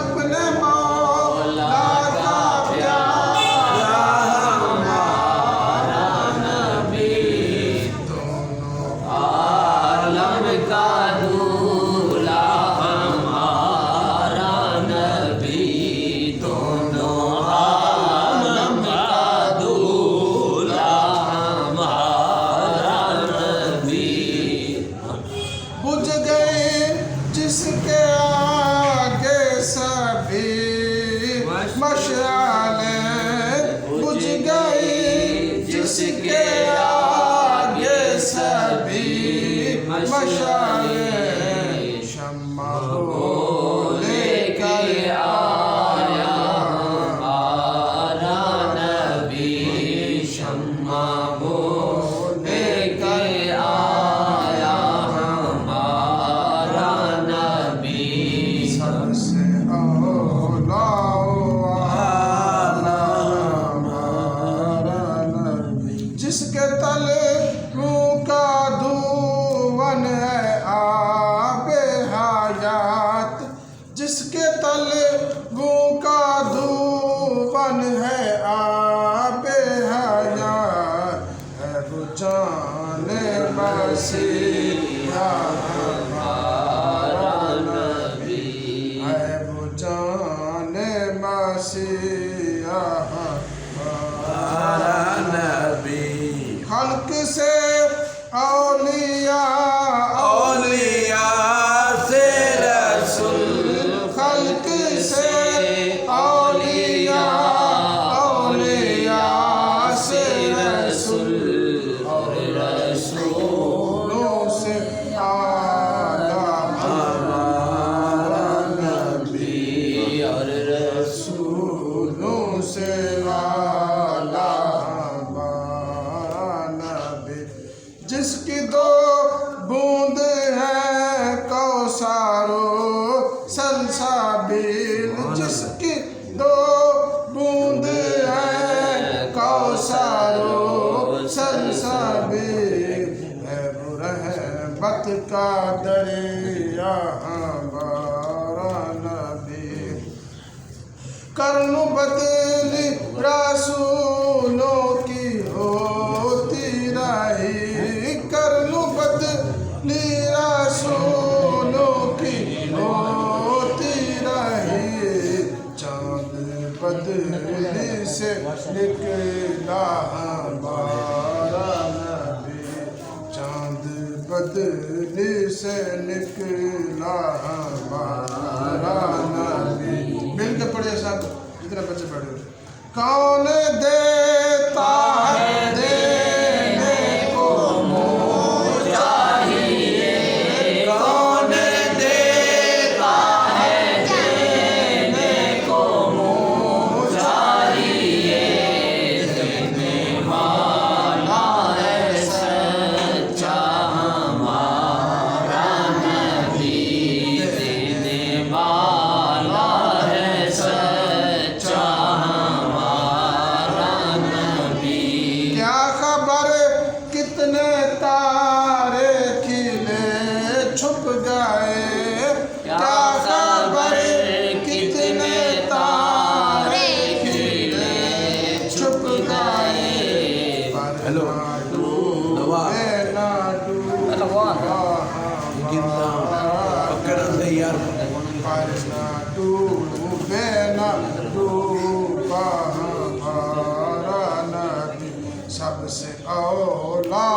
अपने मौला का प्यारा हमारा नबी, दोनों आलम का दूल्हा हमारा नबी, दोनों आलम का दूल्हा हमारा नबी। बुझ गए जिसके आगे सभी मशालें, बुझ गई जिसके आगे सभी मशालें, शम्मा लेकर आया हमारा नबी, शम्मा लेकर आया हमारा नबी। सबसे औला हमारा नबी, जिसके तले रूह का धुवन है आबे हयात, जिसके तले रूह का धुवन है आबे हयात, है वो जाने मसीहा हमारा नबी, है वो जाने मसीहा हमारा नबी। खल्क से औलिया, औलिया से रसूल, खल्क से औलिया, औलिया से रसूल, और रसूलों से आला हमारा नबी, और रसूलों से आला हमारा नबी। जिसकी दो बूंद है कौसारो सलसाबिल, जिसकी दो बूंद है कौसारो सलसाबिल, है वो रहमत का दरिया हमारा नबी। कर्म बदली रसूलों की होती रही, कर्म बदली रसूलों की होती रही, चांद बदली से निकला हमारा नबी, चांद बदली से निकला हमारा नबी। मिल के पढ़िए साहब, जितने बच्चे पढ़े हो। कौन देता है देने को मुँह चाहिए, कौन देता है देने को मुँह चाहिए, देने वाला है सच्चा हमारा नबी, देने वाला है सच्चा हमारा नबी। क्या खबर कितने तारे खिले छुप गए, क्या खबर कितने तारे खिले छुप गए, हेलो दवा पकड़ नहीं यार, डूबे ना डूबा हमारा नबी, सबसे औला